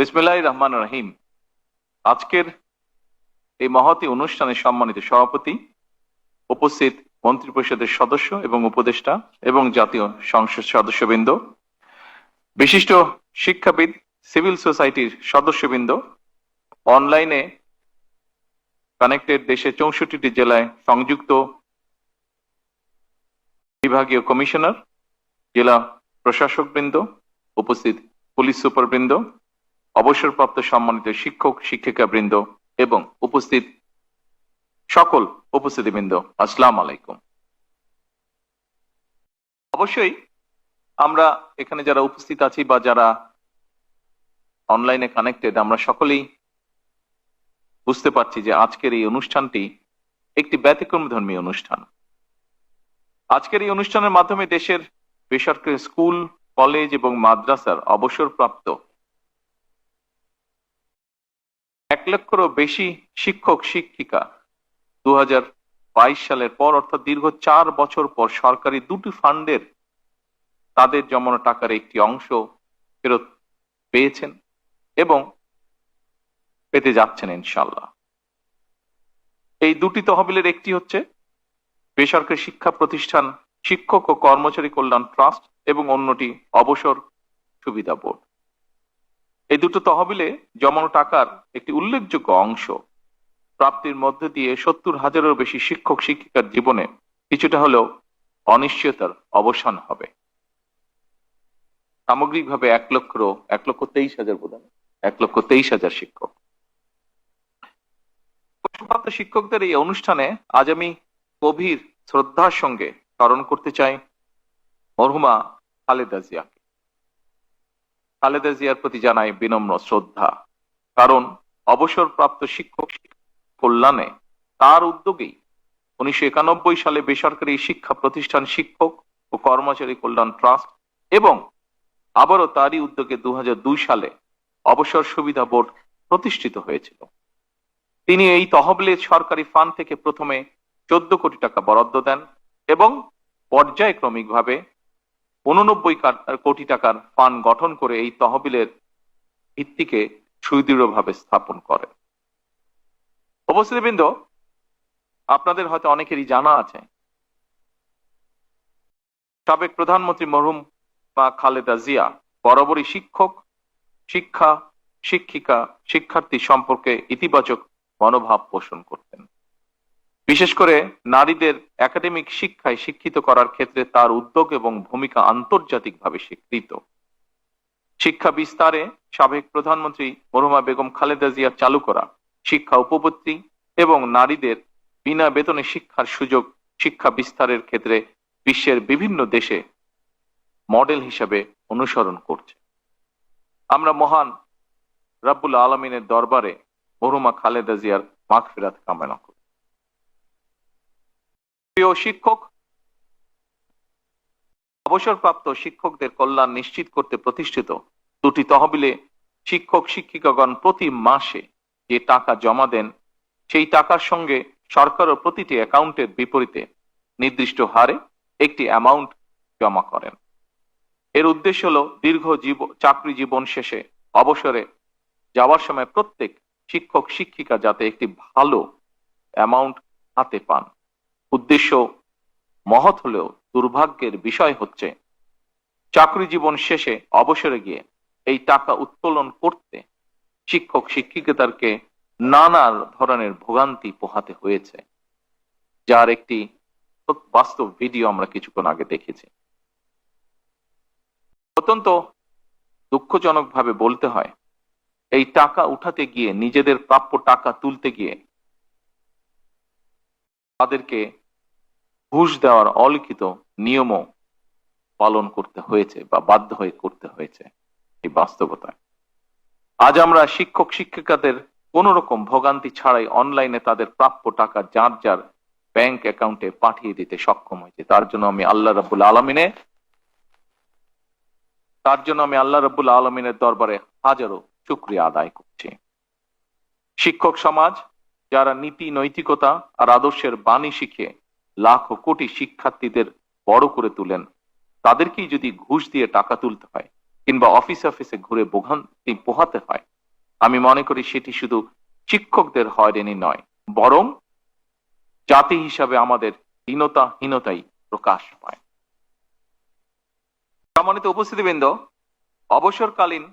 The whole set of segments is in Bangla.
বিসমিল্লাহির রহমানির রহিম। আজকের এই মহতী অনুষ্ঠানে সম্মানিত সভাপতি, উপস্থিত মন্ত্রিপরিষদের সদস্য এবং উপদেষ্টা এবং জাতীয় সংসদ সদস্যবৃন্দ, বিশিষ্ট শিক্ষাবিদ, সিভিল সোসাইটির সদস্যবৃন্দ, অনলাইনে কানেক্টেড দেশের 64টি জেলায় সংযুক্ত বিভাগীয় কমিশনার, জেলা প্রশাসকবৃন্দ, উপস্থিত পুলিশ সুপারবৃন্দ, অবসরপ্রাপ্ত সম্মানিত শিক্ষক শিক্ষিকাবৃন্দ এবং উপস্থিত সকল উপস্থিতিবৃন্দ, আসসালামু আলাইকুম। অবশ্যই আমরা এখানে যারা উপস্থিত আছি বা যারা অনলাইনে কানেক্টেড, আমরা সকলেই বুঝতে পারছি যে আজকের এই অনুষ্ঠানটি একটি ব্যতিক্রমধর্মী অনুষ্ঠান। আজকের এই অনুষ্ঠানের মাধ্যমে দেশের বেসরকারি স্কুল, কলেজ এবং মাদ্রাসার অবসরপ্রাপ্ত 1 লক্ষেরও বেশি শিক্ষক শিক্ষিকা 2022 সালের পর, অর্থাৎ দীর্ঘ 4 বছর পর সরকারি দুটি ফান্ডের তাদের জমানো টাকার একটি অংশ ফেরত পেয়েছেন এবং পেতে যাচ্ছেন ইনশাআল্লাহ। এই দুটি তহবিলের একটি হচ্ছে বেসরকারি শিক্ষা প্রতিষ্ঠান শিক্ষক ও কর্মচারী কল্যাণ ট্রাস্ট এবং অন্যটি অবসর সুবিধা বোর্ড। এই দুটো তহবিলে জমানো টাকার একটি উল্লেখযোগ্য অংশ প্রাপ্তির মধ্যে দিয়ে 70,000-এরও বেশি শিক্ষক শিক্ষিকার জীবনে কিছুটা হলেও অনিশ্চয়তার অবসান হবে। সামগ্রিকভাবে 1,23,000 বোধ হয় 1,23,000 শিক্ষক। অবসরপ্রাপ্ত শিক্ষকদের এই অনুষ্ঠানে আজ আমি গভীর শ্রদ্ধার সঙ্গে স্মরণ করতে চাই মরহুমা খালেদা জিয়াকে। খালেদা জিয়ার প্রতি জানাই বিনম্র শ্রদ্ধা, কারণ অবসরপ্রাপ্ত শিক্ষক কল্যাণে তার উদ্যোগেই 1991 সালে বেসরকারি শিক্ষা প্রতিষ্ঠান শিক্ষক ও কর্মচারী কল্যাণ ট্রাস্ট এবং আবারও তারই উদ্যোগে 2002 সালে অবসর সুবিধা বোর্ড প্রতিষ্ঠিত হয়েছিল। তিনি এই তহবিলের সরকারি ফান্ড থেকে প্রথমে 14 কোটি টাকা বরাদ্দ দেন এবং পর্যায়ক্রমিকভাবে 89 কোটি টাকার ফান্ড গঠন করে এই তহবিলের ভিত্তিকে সুদৃঢ়ভাবে স্থাপন করে। উপস্থিতিবৃন্দ, আপনাদের হয়তো অনেকেরই জানা আছে সাবেক প্রধানমন্ত্রী মরহুমা খালেদা জিয়া বরাবরই শিক্ষক, শিক্ষা, শিক্ষিকা, শিক্ষার্থী সম্পর্কে ইতিবাচক মনোভাব পোষণ করতেন। বিশেষ করে নারীদের একাডেমিক শিক্ষায় শিক্ষিত করার ক্ষেত্রে তার উদ্যোগ এবং ভূমিকা আন্তর্জাতিকভাবে স্বীকৃত। শিক্ষা বিস্তারে সাবেক প্রধানমন্ত্রী মরহুমা বেগম খালেদা জিয়া চালু করা শিক্ষা উপবৃত্তি এবং নারীদের বিনা বেতনে শিক্ষার সুযোগ শিক্ষা বিস্তারের ক্ষেত্রে বিশ্বের বিভিন্ন দেশে মডেল হিসাবে অনুসরণ করছে। আমরা মহান রব্বুল আলামিনের দরবারে মরহুমা খালেদা জিয়ার মাগফিরাত কামনা করি। প্রিয় শিক্ষক, অবসরপ্রাপ্ত শিক্ষকদের কল্যাণ নিশ্চিত করতে প্রতিষ্ঠিত দুটি তহবিলে শিক্ষক শিক্ষিকাগণ প্রতি মাসে যে টাকা জমা দেন, সেই টাকার সঙ্গে সরকারও প্রতিটি অ্যাকাউন্টের বিপরীতে নির্দিষ্ট হারে একটি অ্যামাউন্ট জমা করেন। এর উদ্দেশ্য হলো দীর্ঘ চাকরি জীবন শেষে অবসরে যাওয়ার সময় প্রত্যেক শিক্ষক শিক্ষিকা যাতে একটি ভালো অ্যামাউন্ট হাতে পান। উদ্দেশ্য মহৎ হলেও দুর্ভাগ্যের বিষয় হচ্ছে চাকরি জীবন শেষে অবসরে গিয়ে এই টাকা উত্তোলন করতে শিক্ষক শিক্ষিকাদেরকে নানা ধরনের ভোগান্তি পোহাতে হয়েছে, যার একটি বাস্তব ভিডিও আমরা কিছুক্ষণ আগে দেখেছি। অত্যন্ত দুঃখজনক ভাবে বলতে হয়, এই টাকা উঠাতে গিয়ে, নিজেদের প্রাপ্য টাকা তুলতে গিয়ে তাদেরকে ঘুষ দেওয়ার অলিখিত নিয়মও পালন করতে হয়েছে বা বাধ্য হয়ে করতে হয়েছে। এই বাস্তবতায় আজ আমরা শিক্ষক শিক্ষিকাদের কোন রকম ভোগান্তি ছাড়াই অনলাইনে তাদের প্রাপ্য টাকা যার যার ব্যাংক অ্যাকাউন্টে পাঠিয়ে দিতে সক্ষম হয়েছে। তার জন্য আমি আল্লাহ রাব্বুল আলামিনের দরবারে হাজারো শুকরিয়া আদায় করছি। শিক্ষক সমাজ যারা নীতি নৈতিকতা আর আদর্শের বাণী শিখে লাখো কোটি শিক্ষার্থীদের বড় করে তুলেন, তাদেরকেই যদি ঘুষ দিয়ে টাকা তুলতে হয় কিংবা অফিসে ঘুরে ভোগান্তি পোহাতে হয়, আমি মনে করি সেটি শুধু শিক্ষকদের হয়রানি নয়, বরং জাতি হিসাবে আমাদের হীনতাই প্রকাশ পায়। সম্মানিত উপস্থিতিবৃন্দ, অবসরকালীন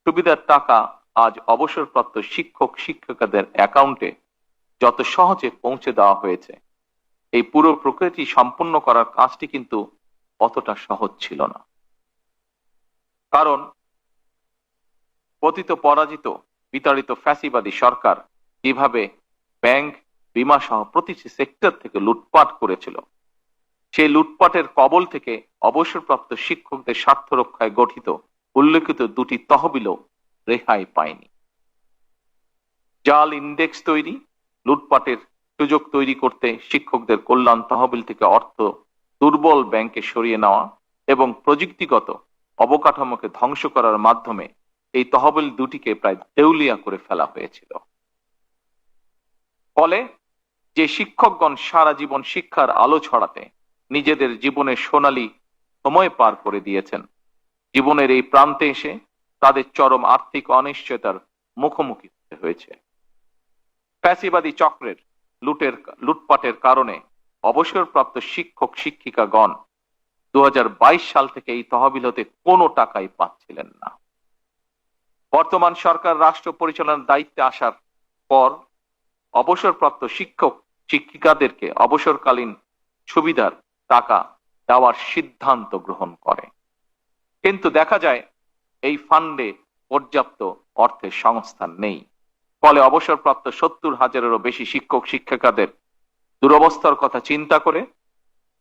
সুবিধার টাকা আজ অবসরপ্রাপ্ত শিক্ষক শিক্ষিকাদের অ্যাকাউন্টে যত সহজে পৌঁছে দেওয়া হয়েছে, এই পুরো প্রক্রিয়াটি সম্পূর্ণ করার কাজটি কিন্তু অতটা সহজ ছিল না। কারণ পতিত পরাজিত বিতাড়িত ফ্যাসিবাদী সরকার যেভাবে ব্যাংক, বীমা সহ প্রতিটি সেক্টর থেকে লুটপাট করেছিল, সেই লুটপাটের কবল থেকে অবসরপ্রাপ্ত শিক্ষকদের স্বার্থ রক্ষায় গঠিত উল্লেখিত দুটি তহবিলও রেহাই পায়নি। জাল ইন্ডেক্স তৈরি, লুটপাটের সুযোগ তৈরি করতে শিক্ষকদের কল্যাণ তহবিল থেকে অর্থ দুর্বল ব্যাংকে সরিয়ে নেওয়া এবং প্রযুক্তিগত অবকাঠামোকে ধ্বংস করার মাধ্যমে এই তহবিল দুটিকে প্রায় দেউলিয়া করে ফেলা হয়েছিল। ফলে যে শিক্ষকগণ সারা জীবন শিক্ষার আলো ছড়াতে নিজেদের জীবনের সোনালী সময় পার করে দিয়েছেন, জীবনের এই প্রান্তে এসে তাদের চরম আর্থিক অনিশ্চয়তার মুখোমুখি হতে হয়েছে। ফ্যাসিবাদী চক্রের লুটপাটের কারণে অবসরপ্রাপ্ত শিক্ষক শিক্ষিকাগণ 2022 সাল থেকে এই তহবিল হতে কোনো টাকাই পাচ্ছিলেন না। বর্তমান সরকার রাষ্ট্র পরিচালনার দায়িত্বে আসার পর অবসরপ্রাপ্ত শিক্ষক শিক্ষিকাদেরকে অবসরকালীন সুবিধার টাকা দেওয়ার সিদ্ধান্ত গ্রহণ করে, কিন্তু দেখা যায় এই ফান্ডে পর্যাপ্ত অর্থের সংস্থান নেই। ফলে অবসরপ্রাপ্ত 70,000-এরও বেশি শিক্ষক শিক্ষিকাদের দুরবস্থার কথা চিন্তা করে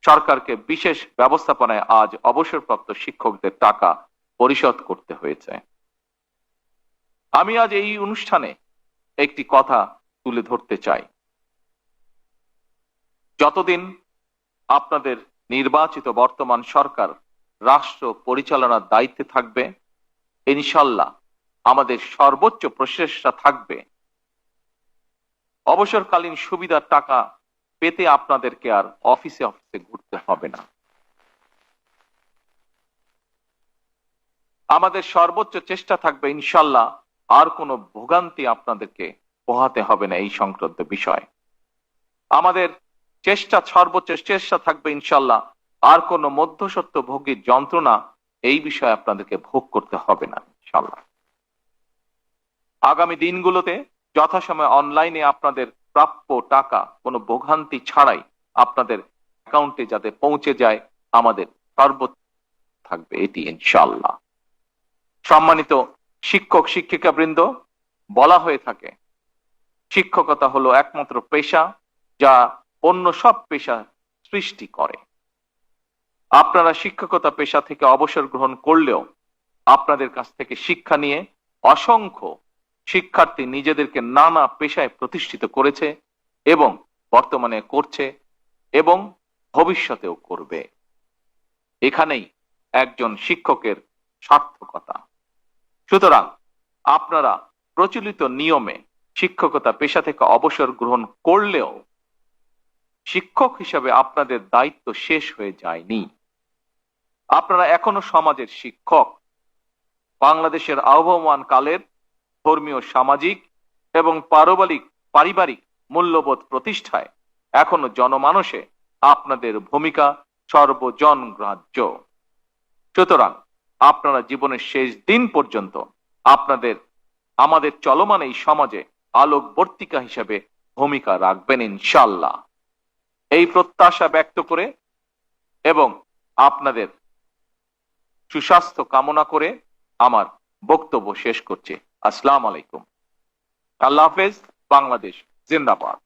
সরকারকে বিশেষ ব্যবস্থাপনায় আজ অবসরপ্রাপ্ত শিক্ষকদের টাকা পরিশোধ করতে হয়েছে। আমি আজ এই অনুষ্ঠানে একটি কথা তুলে ধরতে চাই। যতদিন আপনাদের নির্বাচিত বর্তমান সরকার রাষ্ট্র পরিচালনার দায়িত্বে থাকবে, ইনশাল্লাহ আমাদের সর্বোচ্চ প্রচেষ্টা থাকবে অবসরকালীন সুবিধার টাকা পেতে আপনাদেরকে আর অফিসে অফিসে ঘুরতে হবে না। আমাদের সর্বোচ্চ চেষ্টা থাকবে ইনশাল্লাহ আর কোনো ভোগান্তি আপনাদেরকে পোহাতে হবে না এই সংক্রান্ত বিষয়। আমাদের সর্বোচ্চ চেষ্টা থাকবে ইনশাল্লাহ আর কোনো মধ্যস্বত্ব ভোগীর যন্ত্রণা এই বিষয়ে আপনাদেরকে ভোগ করতে হবে না ইনশাল্লাহ। আগামী দিনগুলোতে যথাসময়ে অনলাইনে আপনাদের প্রাপ্য টাকা কোনো ভোগান্তি ছাড়াই আপনাদের অ্যাকাউন্টে যাতে পৌঁছে যায় আমাদের সর্বোচ্চ থাকবে এটি ইনশাল্লাহ। সম্মানিত শিক্ষক শিক্ষিকা বৃন্দ, বলা হয়ে থাকে শিক্ষকতা হলো একমাত্র পেশা যা অন্য সব পেশা সৃষ্টি করে। আপনারা শিক্ষকতা পেশা থেকে অবসর গ্রহণ করলেও আপনাদের কাছ থেকে শিক্ষা নিয়ে অসংখ্য শিক্ষার্থী নিজেদেরকে নানা পেশায় প্রতিষ্ঠিত করেছে এবং বর্তমানে করছে এবং ভবিষ্যতেও করবে। এখানেই একজন শিক্ষকের সার্থকতা। সুতরাং আপনারা প্রচলিত নিয়মে শিক্ষকতা পেশা থেকে অবসর গ্রহণ করলেও শিক্ষক হিসেবে আপনাদের দায়িত্ব শেষ হয়ে যায়নি। আপনারা এখনো সমাজের শিক্ষক। বাংলাদেশের আহ্বান কালের ধর্মীয়, সামাজিক এবং পারিবারিক মূল্যবোধ প্রতিষ্ঠায় এখনো জনমানসে আপনাদের ভূমিকা সর্বজনগ্রাহ্য। সুতরাং আপনারা জীবনের শেষ দিন পর্যন্ত আমাদের চলমান এই সমাজে আলোকবর্তিকা হিসেবে ভূমিকা রাখবেন ইনশাআল্লাহ। এই প্রত্যাশা ব্যক্ত করে এবং আপনাদের সুস্বাস্থ্য কামনা করে আমার বক্তব্য শেষ করছি। আসসালামু আলাইকুম। আল্লাহ হাফেজ। বাংলাদেশ জিন্দাবাদ।